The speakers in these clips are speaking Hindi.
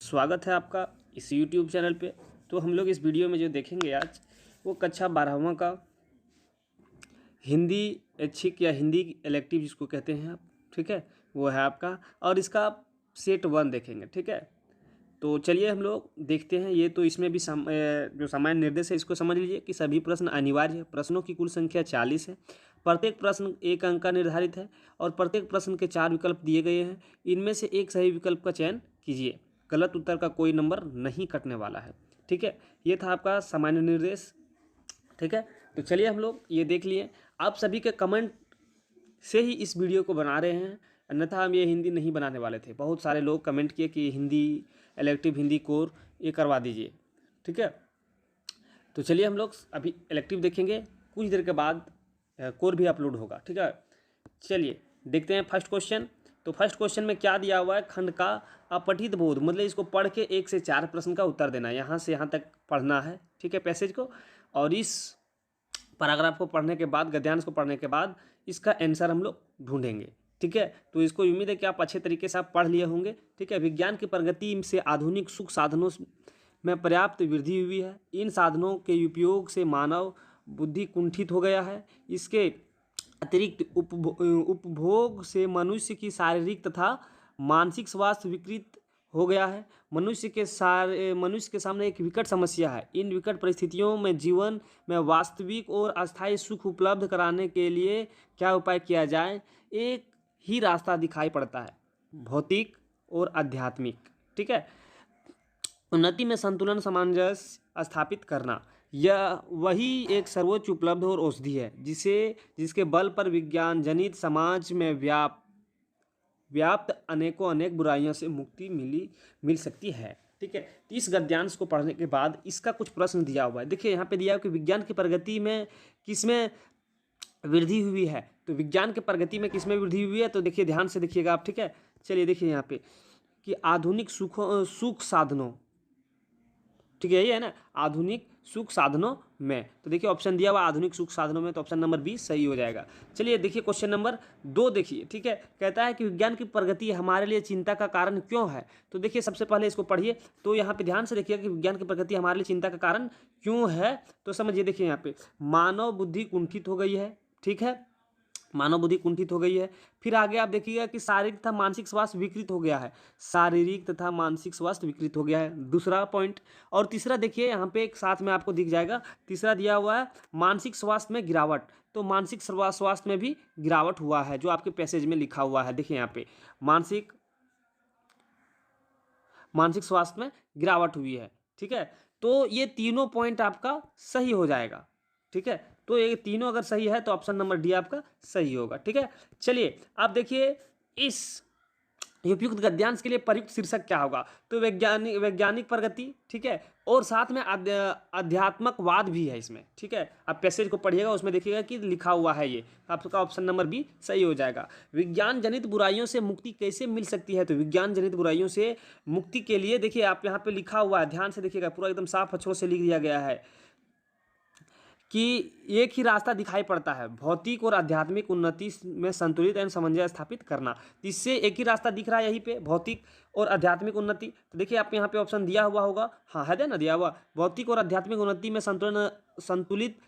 स्वागत है आपका इस YouTube चैनल पे। तो हम लोग इस वीडियो में जो देखेंगे आज वो कक्षा 12वां का हिंदी ऐच्छिक या हिंदी इलेक्टिव जिसको कहते हैं आप, ठीक है, वो है आपका। और इसका सेट 1 देखेंगे, ठीक है। तो चलिए हम लोग देखते हैं। ये तो इसमें भी जो सामान्य निर्देश है इसको समझ लीजिए कि सभी प्रश्न अनिवार्य है। प्रश्नों की कुल संख्या 40 है। प्रत्येक प्रश्न एक अंक का निर्धारित है और प्रत्येक प्रश्न के 4 विकल्प दिए गए हैं। इनमें से एक सही विकल्प का चयन कीजिए। गलत उत्तर का कोई नंबर नहीं कटने वाला है, ठीक है। ये था आपका सामान्य निर्देश, ठीक है। तो चलिए हम लोग ये देख लिए। आप सभी के कमेंट से ही इस वीडियो को बना रहे हैं, अन्यथा हम ये हिंदी नहीं बनाने वाले थे। बहुत सारे लोग कमेंट किए कि हिंदी इलेक्टिव, हिंदी कोर ये करवा दीजिए, ठीक है। तो चलिए हम लोग अभी इलेक्टिव देखेंगे, कुछ देर के बाद कोर भी अपलोड होगा, ठीक है। चलिए देखते हैं फर्स्ट क्वेश्चन। तो फर्स्ट क्वेश्चन में क्या दिया हुआ है, खंड का अपठित बोध, मतलब इसको पढ़ के 1 से 4 प्रश्न का उत्तर देना है। यहाँ से यहाँ तक पढ़ना है, ठीक है, पैसेज को। और इस पैराग्राफ को पढ़ने के बाद, गद्यांश को पढ़ने के बाद इसका आंसर हम लोग ढूंढेंगे, ठीक है। तो इसको उम्मीद है कि आप अच्छे तरीके से आप पढ़ लिए होंगे, ठीक है। विज्ञान की प्रगति से आधुनिक सुख साधनों में पर्याप्त वृद्धि हुई है। इन साधनों के उपयोग से मानव बुद्धि कुंठित हो गया है। इसके अतिरिक्त उपभोग से मनुष्य की शारीरिक तथा मानसिक स्वास्थ्य विकृत हो गया है। मनुष्य के सामने एक विकट समस्या है। इन विकट परिस्थितियों में जीवन में वास्तविक और अस्थायी सुख उपलब्ध कराने के लिए क्या उपाय किया जाए। एक ही रास्ता दिखाई पड़ता है, भौतिक और आध्यात्मिक, ठीक है। उन्नति में संतुलन, सामंजस्य स्थापित करना, यह वही एक सर्वोच्च उपलब्ध और औषधि है जिसके बल पर विज्ञान जनित समाज में व्याप्त अनेकों अनेक बुराइयों से मुक्ति मिल सकती है, ठीक है। तो इस गद्यांश को पढ़ने के बाद इसका कुछ प्रश्न दिया हुआ है। देखिए यहाँ पे दिया हुआ कि विज्ञान की प्रगति में किसमें वृद्धि हुई है। तो विज्ञान की प्रगति में किसमें वृद्धि हुई है, तो देखिए ध्यान से देखिएगा आप, ठीक है। चलिए देखिए यहाँ पे कि आधुनिक सुख साधनों, ठीक है, ये है ना, आधुनिक सुख साधनों में। तो देखिए ऑप्शन दिया हुआ आधुनिक सुख साधनों में, तो ऑप्शन नंबर बी सही हो जाएगा। चलिए देखिए क्वेश्चन नंबर 2 देखिए, ठीक है। कहता है कि विज्ञान की प्रगति हमारे लिए चिंता का कारण क्यों है। तो देखिए सबसे पहले इसको पढ़िए। तो यहाँ पे ध्यान से देखिए कि विज्ञान की प्रगति हमारे लिए चिंता का कारण क्यों है। तो समझिए, देखिए यहाँ पे मानव बुद्धि कुंठित हो गई है, ठीक है, मानव बुद्धि कुंठित हो गई है। फिर आगे आप देखिएगा कि शारीरिक तथा मानसिक स्वास्थ्य विकृत हो गया है। शारीरिक तथा मानसिक स्वास्थ्य विकृत हो गया है, दूसरा पॉइंट। और तीसरा देखिए यहाँ पे एक साथ में आपको दिख जाएगा, तीसरा दिया हुआ है मानसिक स्वास्थ्य में गिरावट। तो मानसिक स्वास्थ्य में भी गिरावट हुआ है, जो आपके पैसेज में लिखा हुआ है। देखिए यहाँ पे मानसिक स्वास्थ्य में गिरावट हुई है, ठीक है। तो ये तीनों पॉइंट आपका सही हो जाएगा, ठीक है। तो ये तीनों अगर सही है तो ऑप्शन नंबर डी आपका सही होगा, ठीक है। चलिए आप देखिए इस उपयुक्त गद्यांश के लिए प्रयुक्त शीर्षक क्या होगा। तो वैज्ञानिक प्रगति, ठीक है, और साथ में अध्यात्मकवाद भी है इसमें, ठीक है। आप पैसेज को पढ़िएगा, उसमें देखिएगा कि लिखा हुआ है, ये आपका ऑप्शन नंबर बी सही हो जाएगा। विज्ञान जनित बुराइयों से मुक्ति कैसे मिल सकती है। तो विज्ञान जनित बुराइयों से मुक्ति के लिए देखिए आप यहाँ पे लिखा हुआ है, ध्यान से देखिएगा, पूरा एकदम साफ अक्षरों से लिख दिया गया है कि एक ही रास्ता दिखाई पड़ता है, भौतिक और आध्यात्मिक उन्नति में संतुलित एवं सामंजस्य स्थापित करना। इससे एक ही रास्ता दिख रहा है यहीं पे, भौतिक और आध्यात्मिक उन्नति। तो देखिए आप यहाँ पे ऑप्शन दिया हुआ होगा, हाँ है ना, दिया हुआ, भौतिक और आध्यात्मिक उन्नति में संतुलित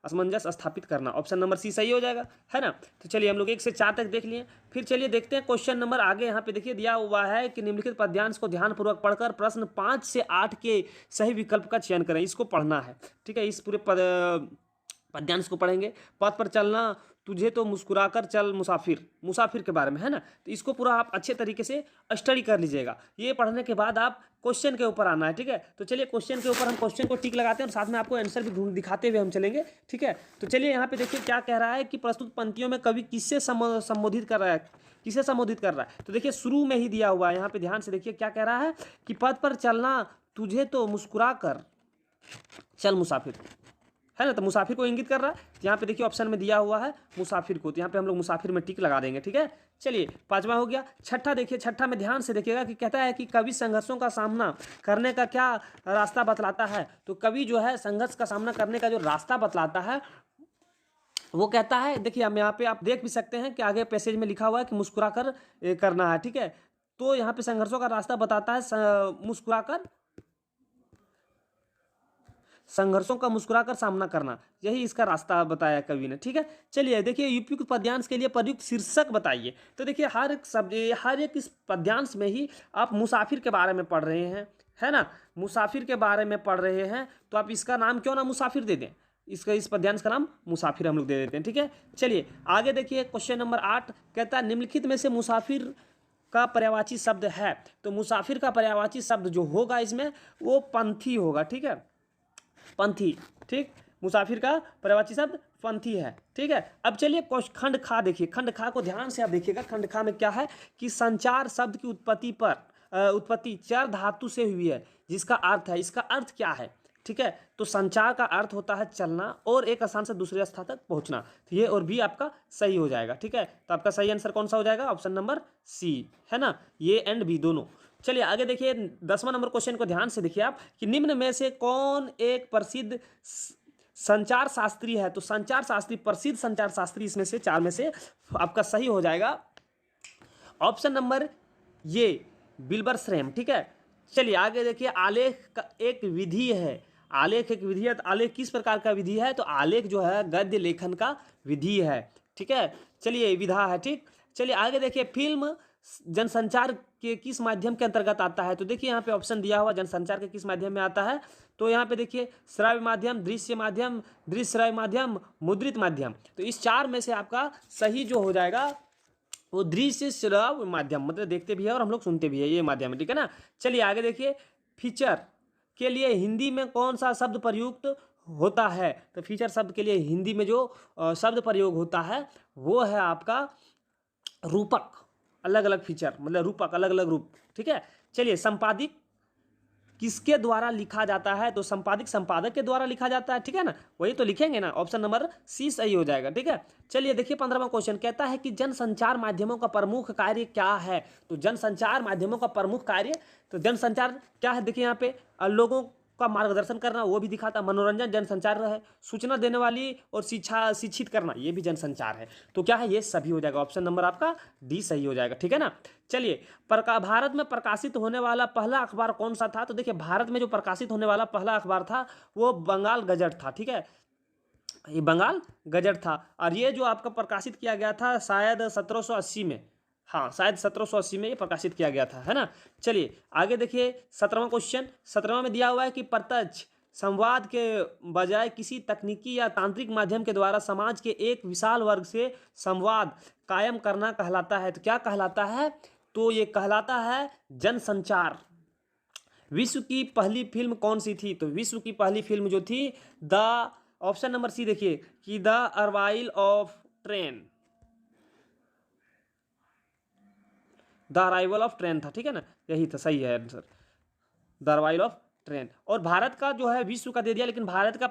असमंजस स्थापित करना। ऑप्शन नंबर सी सही हो जाएगा, है ना। तो चलिए हम लोग 1 से 4 तक देख लिए। फिर चलिए देखते हैं क्वेश्चन नंबर आगे। यहाँ पे देखिए दिया हुआ है कि निम्नलिखित पद्यांश को ध्यानपूर्वक पढ़कर प्रश्न 5 से 8 के सही विकल्प का चयन करें। इसको पढ़ना है, ठीक है। इस पूरे पद्यांश को पढ़ेंगे। पथ पर चलना, तुझे तो मुस्कुराकर चल मुसाफिर के बारे में, है ना। तो इसको पूरा आप अच्छे तरीके से स्टडी कर लीजिएगा। ये पढ़ने के बाद आप क्वेश्चन के ऊपर आना है, ठीक है। तो चलिए क्वेश्चन के ऊपर हम क्वेश्चन को टिक लगाते हैं और साथ में आपको आंसर भी दिखाते हुए हम चलेंगे, ठीक है। तो चलिए यहाँ पे देखिए क्या कह रहा है कि प्रस्तुत पंक्तियों में कवि किससे संबोधित कर रहा है, किसे संबोधित कर रहा है। तो देखिए शुरू में ही दिया हुआ है, यहाँ पे ध्यान से देखिए क्या कह रहा है कि पथ पर चलना, तुझे तो मुस्कुरा कर चल मुसाफिर, है ना। तो मुसाफिर को इंगित कर रहा है। यहाँ पे देखिए ऑप्शन में दिया हुआ है मुसाफिर को, तो यहाँ पे हम लोग मुसाफिर में टिक लगा देंगे, ठीक है। चलिए 5वां हो गया। छठा देखिए, छठा में ध्यान से देखिएगा कि कहता है कि कवि संघर्षों का सामना करने का क्या रास्ता बतलाता है। तो कवि जो है संघर्ष का सामना करने का जो रास्ता बतलाता है वो कहता है, देखिए हम यहाँ पे आप देख भी सकते हैं कि आगे पैसेज में लिखा हुआ है कि मुस्कुरा कर करना है, ठीक है। तो यहाँ पे संघर्षों का रास्ता बताता है मुस्कुराकर, संघर्षों का मुस्कुराकर सामना करना, यही इसका रास्ता बताया कवि ने। ठीक है, चलिए देखिए उपयुक्त पद्यांश के लिए प्रयुक्त शीर्षक बताइए। तो देखिए हर एक इस पद्यांश में ही आप मुसाफिर के बारे में पढ़ रहे हैं, है ना, मुसाफिर के बारे में पढ़ रहे हैं, तो आप इसका नाम क्यों ना मुसाफिर दे दें, इस पद्यांश का नाम मुसाफिर हम लोग दे देते हैं। ठीक है, चलिए आगे देखिए क्वेश्चन नंबर 8 कहता है निम्नलिखित में से मुसाफिर का पर्यायवाची शब्द है। तो मुसाफिर का पर्यायवाची शब्द जो होगा इसमें वो पंथी होगा। ठीक है, पंथी, ठीक, मुसाफिर का पर्यायवाची शब्द पंथी है। ठीक है, अब चलिए खंड खा देखिए, खंड खा को ध्यान से आप देखिएगा। खंड खा में क्या है कि संचार शब्द की उत्पत्ति चार धातु से हुई है, जिसका अर्थ है, इसका अर्थ क्या है। ठीक है, तो संचार का अर्थ होता है चलना और एक स्थान से दूसरे स्थान तक पहुंचना। तो ये और भी आपका सही हो जाएगा। ठीक है, तो आपका सही आंसर कौन सा हो जाएगा, ऑप्शन नंबर सी, है ना, ये एंड बी दोनों। चलिए आगे देखिए 10वां नंबर क्वेश्चन को ध्यान से देखिए आप कि निम्न में से कौन एक प्रसिद्ध संचार शास्त्री है। तो संचार शास्त्री, प्रसिद्ध संचार शास्त्री इसमें से चार में से आपका सही हो जाएगा ऑप्शन नंबर ये विल्बर श्रेम। ठीक है, चलिए आगे देखिए आलेख का एक विधि है, आलेख एक विधि है। तो आलेख किस प्रकार का विधि है, तो आलेख जो है गद्य लेखन का विधि है। ठीक है, चलिए विधा है। ठीक, चलिए आगे देखिए फिल्म जनसंचार के किस माध्यम के अंतर्गत आता है। तो देखिए यहाँ पे ऑप्शन दिया हुआ जनसंचार के किस माध्यम में आता है। तो यहाँ पे देखिए श्रव्य माध्यम, दृश्य माध्यम, दृश्य श्रव्य माध्यम, मुद्रित माध्यम। तो इस चार में से आपका सही जो हो जाएगा वो दृश्य श्रव्य माध्यम, मतलब देखते भी है और हम लोग सुनते भी है, ये माध्यम है। ठीक है ना, चलिए आगे देखिए फीचर के लिए हिंदी में कौन सा शब्द प्रयुक्त होता है। तो फीचर शब्द के लिए हिंदी में जो शब्द प्रयोग होता है वो है आपका रूपक, अलग अलग फीचर मतलब रूपक, अलग अलग रूप। ठीक है, चलिए संपादिक किसके द्वारा लिखा जाता है। तो संपादिक संपादक के द्वारा लिखा जाता है। ठीक है ना, वही तो लिखेंगे ना, ऑप्शन नंबर सी सही हो जाएगा। ठीक है, चलिए देखिए 15वां क्वेश्चन कहता है कि जनसंचार माध्यमों का प्रमुख कार्य क्या है। तो जनसंचार माध्यमों का प्रमुख कार्य, तो जनसंचार क्या है, देखिए यहाँ पे लोगों का मार्गदर्शन करना, वो भी दिखाता, मनोरंजन जनसंचार है, सूचना देने वाली और शिक्षित करना, ये भी जनसंचार है। तो क्या है, ये सभी हो जाएगा, ऑप्शन नंबर आपका डी सही हो जाएगा। ठीक है ना, चलिए भारत में प्रकाशित होने वाला पहला अखबार कौन सा था। तो देखिए भारत में जो प्रकाशित होने वाला पहला अखबार था वो बंगाल गजट था। ठीक है, ये बंगाल गजट था और ये जो आपका प्रकाशित किया गया था शायद 1780 में, हाँ शायद 1780 में ये प्रकाशित किया गया था, है ना। चलिए आगे देखिए 17वां क्वेश्चन, 17वां में दिया हुआ है कि प्रत्यक्ष संवाद के बजाय किसी तकनीकी या तांत्रिक माध्यम के द्वारा समाज के एक विशाल वर्ग से संवाद कायम करना कहलाता है। तो क्या कहलाता है, तो ये कहलाता है जनसंचार। विश्व की पहली फिल्म कौन सी थी। तो विश्व की पहली फिल्म जो थी ऑप्शन नंबर सी देखिए कि the arrival of train, the arrival of train था। ठीक है ना, यही था, सही है answer, the arrival of train. और भारत का जो है विश्व का दे दिया, लेकिन भारत का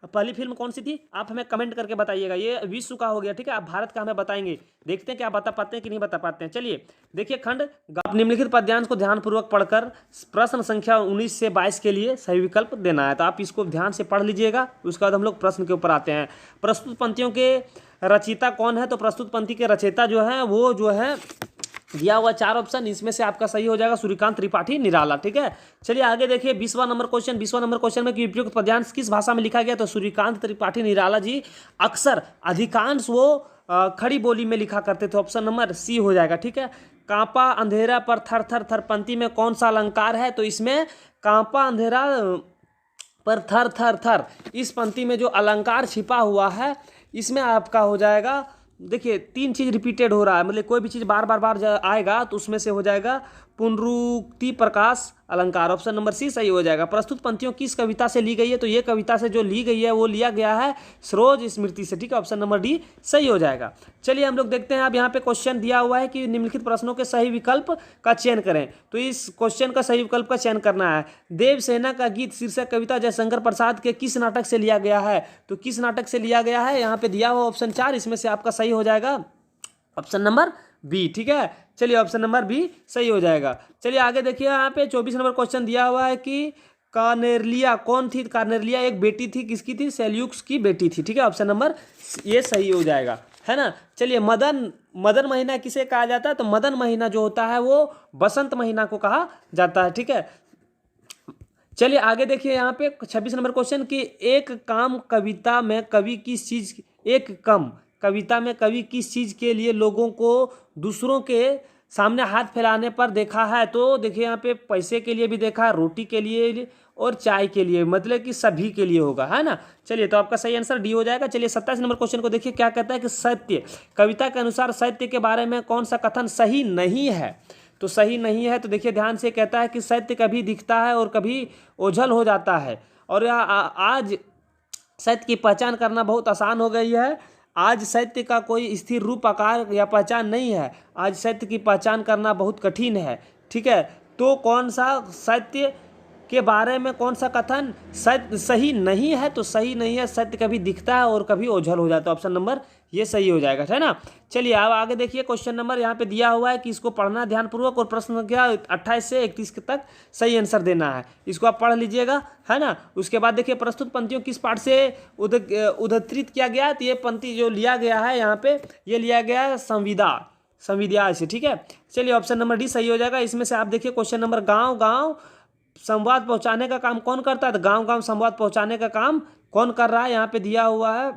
पहली फिल्म कौन सी थी आप हमें कमेंट करके बताइएगा। ये विश्व का हो गया, ठीक है, आप भारत का हमें बताएंगे, देखते हैं क्या बता पाते हैं कि नहीं बता पाते हैं। चलिए देखिए खंड, आप निम्नलिखित पद्यांश को ध्यानपूर्वक पढ़कर प्रश्न संख्या 19 से 22 के लिए सही विकल्प देना है। तो आप इसको ध्यान से पढ़ लीजिएगा, उसके बाद हम लोग प्रश्न के ऊपर आते हैं। प्रस्तुत पंक्तियों के रचयिता कौन है। तो प्रस्तुत पंक्ति के रचयिता जो है वो जो है दिया हुआ 4 ऑप्शन, इसमें से आपका सही हो जाएगा सूर्यकांत त्रिपाठी निराला। ठीक है, चलिए आगे देखिए 20वां नंबर क्वेश्चन। 20वां नंबर क्वेश्चन में कि उपयुक्त पद्यांश किस भाषा में लिखा गया। तो सूर्यकांत त्रिपाठी निराला जी अक्सर अधिकांश वो खड़ी बोली में लिखा करते थे, ऑप्शन नंबर सी हो जाएगा। ठीक है, कांपा अंधेरा पर थर थर थर पंक्ति में कौन सा अलंकार है। तो इसमें कांपा अंधेरा पर थर थर थर, इस पंक्ति में जो अलंकार छिपा हुआ है इसमें आपका हो जाएगा, देखिए 3 चीज़ रिपीटेड हो रहा है, मतलब कोई भी चीज़ बार बार आएगा तो उसमें से हो जाएगा पुनरुक्ति प्रकाश अलंकार, ऑप्शन नंबर सी सही हो जाएगा। प्रस्तुत पंक्तियों किस कविता से ली गई है। तो ये कविता से जो ली गई है वो लिया गया है सरोज स्मृति से। ठीक है, ऑप्शन नंबर डी सही हो जाएगा। चलिए हम लोग देखते हैं, अब यहाँ पे क्वेश्चन दिया हुआ है कि निम्नलिखित प्रश्नों के सही विकल्प का चयन करें। तो इस क्वेश्चन का सही विकल्प का चयन करना है। देवसेना का गीत शीर्षक कविता जयशंकर प्रसाद के किस नाटक से लिया गया है। तो किस नाटक से लिया गया है, यहाँ पे दिया हुआ ऑप्शन 4, इसमें से आपका सही हो जाएगा ऑप्शन नंबर बी। ठीक है, चलिए ऑप्शन नंबर बी सही हो जाएगा। चलिए आगे देखिए, यहाँ पे 24 नंबर क्वेश्चन दिया हुआ है कि कार्नेलिया कौन थी। कार्नेलिया एक बेटी थी, किसकी थी, सेल्यूकस की बेटी थी। ठीक है, ऑप्शन नंबर ये सही हो जाएगा, है ना। चलिए मदन महीना किसे कहा जाता है, तो मदन महीना जो होता है वो बसंत महीना को कहा जाता है, ठीक है। चलिए आगे देखिए यहाँ पे 26 नंबर क्वेश्चन कि एक काम कविता में कवि किस चीज एक कम कविता में कवि किस चीज के लिए लोगों को दूसरों के सामने हाथ फैलाने पर देखा है। तो देखिए यहाँ पे पैसे के लिए भी देखा है, रोटी के लिए और चाय के लिए, मतलब कि सभी के लिए होगा, है ना। चलिए तो आपका सही आंसर डी हो जाएगा। चलिए 27 नंबर क्वेश्चन को देखिए क्या कहता है कि सत्य कविता के अनुसार सत्य के बारे में कौन सा कथन सही नहीं है। तो सही नहीं है तो देखिए ध्यान से कहता है कि सत्य कभी दिखता है और कभी ओझल हो जाता है, और आज सत्य की पहचान करना बहुत आसान हो गई है। आज सत्य का कोई स्थिर रूप, आकार या पहचान नहीं है। आज सत्य की पहचान करना बहुत कठिन है, ठीक है। तो कौन सा सत्य के बारे में कौन सा कथन सत्य सही नहीं है, तो सही नहीं है सत्य कभी दिखता है और कभी ओझल हो जाता है। ऑप्शन नंबर ये सही हो जाएगा, है ना। चलिए अब आगे देखिए क्वेश्चन नंबर यहाँ पे दिया हुआ है कि इसको पढ़ना ध्यानपूर्वक और प्रश्न संख्या 28 से 31 तक सही आंसर देना है। इसको आप पढ़ लीजिएगा, है ना। उसके बाद देखिए प्रस्तुत पंक्तियों किस पाठ से उद्धृत किया गया, तो ये पंक्ति जो लिया गया है यहाँ पे ये लिया गया है संविदा से, ठीक है। चलिए ऑप्शन नंबर डी सही हो जाएगा। इसमें से आप देखिए क्वेश्चन नंबर गाँव गाँव संवाद पहुंचाने का काम कौन करता है, तो गांव गांव संवाद पहुंचाने का काम कौन कर रहा है, यहाँ पे दिया हुआ है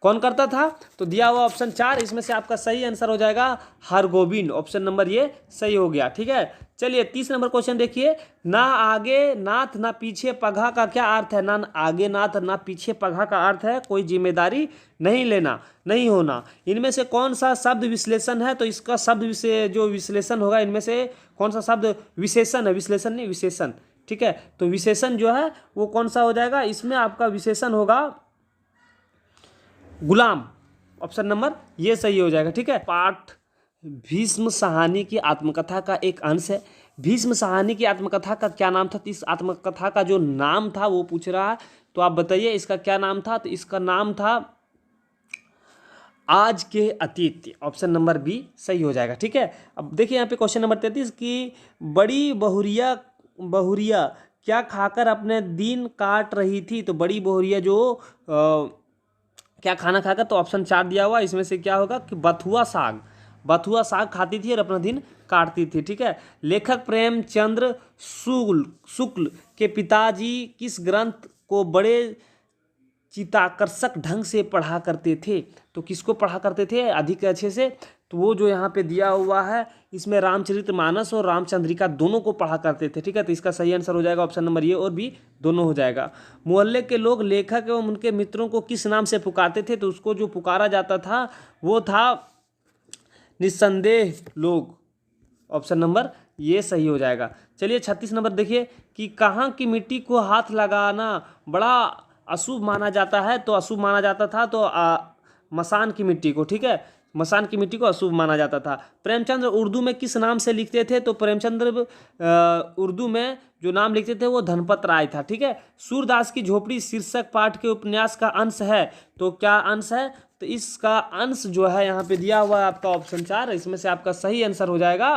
कौन करता था, तो दिया हुआ ऑप्शन 4। इसमें से आपका सही आंसर हो जाएगा हरगोविंद, ऑप्शन नंबर ये सही हो गया, ठीक है। चलिए 30 नंबर क्वेश्चन देखिए, ना आगे नाथ ना पीछे पगहा का क्या अर्थ है। ना आगे नाथ ना पीछे पगहा का अर्थ है कोई जिम्मेदारी नहीं लेना, नहीं होना। इनमें से कौन सा शब्द विश्लेषण है, तो इसका शब्द जो विश्लेषण होगा इनमें से कौन सा शब्द विशेषण है, विश्लेषण नहीं विशेषण, ठीक है। तो विशेषण जो है वो कौन सा हो जाएगा, इसमें आपका विशेषण होगा गुलाम, ऑप्शन नंबर ये सही हो जाएगा, ठीक है। पाठ भीष्म साहनी की आत्मकथा का एक अंश है। भीष्म साहनी की आत्मकथा का क्या नाम था, तो इस आत्मकथा का जो नाम था वो पूछ रहा है, तो आप बताइए इसका क्या नाम था, तो इसका नाम था आज के अतीत, ऑप्शन नंबर बी सही हो जाएगा, ठीक है। अब देखिए यहाँ पे क्वेश्चन नंबर 33 की बड़ी बहुरिया क्या खाकर अपने दिन काट रही थी। तो बड़ी बहुरिया जो क्या खाना खाकर, तो ऑप्शन 4 दिया हुआ। इसमें से क्या होगा कि बथुआ साग खाती थी और अपना दिन काटती थी, ठीक है। लेखक प्रेमचंद्र शुक्ल के पिताजी किस ग्रंथ को बड़े चित्ताकर्षक ढंग से पढ़ा करते थे। तो किसको पढ़ा करते थे अधिक अच्छे से, तो वो जो यहाँ पे दिया हुआ है इसमें रामचरितमानस और रामचंद्रिका दोनों को पढ़ा करते थे, ठीक है। तो इसका सही आंसर हो जाएगा ऑप्शन नंबर ये और बी दोनों हो जाएगा। मोहल्ले के लोग लेखक एवं उनके मित्रों को किस नाम से पुकारते थे, तो उसको जो पुकारा जाता था वो था निस्संदेह लोग, ऑप्शन नंबर ये सही हो जाएगा। चलिए 36 नंबर देखिए कि कहाँ की मिट्टी को हाथ लगाना बड़ा अशुभ माना जाता है, तो अशुभ माना जाता था तो मसान की मिट्टी को, ठीक है, मसान की मिट्टी को अशुभ माना जाता था। प्रेमचंद्र उर्दू में किस नाम से लिखते थे, तो प्रेमचंद्र उर्दू में जो नाम लिखते थे वो धनपत राय था, ठीक है। सूरदास की झोपड़ी शीर्षक पाठ के उपन्यास का अंश है, तो क्या अंश है, तो इसका अंश जो है यहाँ पे दिया हुआ है आपका ऑप्शन 4। इसमें से आपका सही आंसर हो जाएगा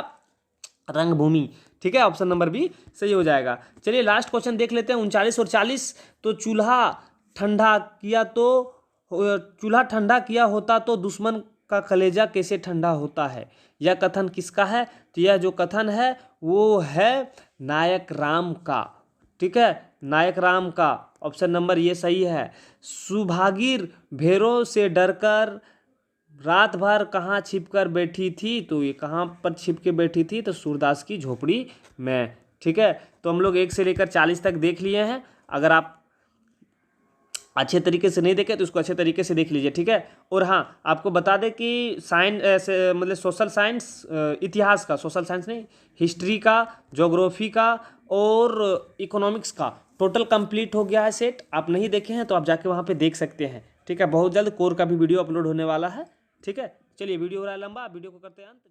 रंगभूमि, ठीक है, ऑप्शन नंबर बी सही हो जाएगा। चलिए लास्ट क्वेश्चन देख लेते हैं 39 और 40। तो चूल्हा ठंडा किया होता तो दुश्मन का कलेजा कैसे ठंडा होता है, यह कथन किसका है, तो यह जो कथन है वो है नायक राम का, ठीक है, नायक राम का, ऑप्शन नंबर ये सही है। सुभागीर भेड़ों से डरकर रात भर कहाँ छिपकर बैठी थी, तो ये कहाँ पर छिप के बैठी थी, तो सूरदास की झोपड़ी में, ठीक है। तो हम लोग 1 से लेकर 40 तक देख लिए हैं। अगर आप अच्छे तरीके से नहीं देखे तो इसको अच्छे तरीके से देख लीजिए, ठीक है। और हाँ आपको बता दें कि मतलब सोशल साइंस, इतिहास का, सोशल साइंस नहीं, हिस्ट्री का, ज्योग्राफी का और इकोनॉमिक्स का टोटल कंप्लीट हो गया है सेट। आप नहीं देखे हैं तो आप जाके वहाँ पे देख सकते हैं, ठीक है। बहुत जल्द कोर का भी वीडियो अपलोड होने वाला है, ठीक है। चलिए वीडियो हो रहा है लंबा, वीडियो को करते हैं अंत।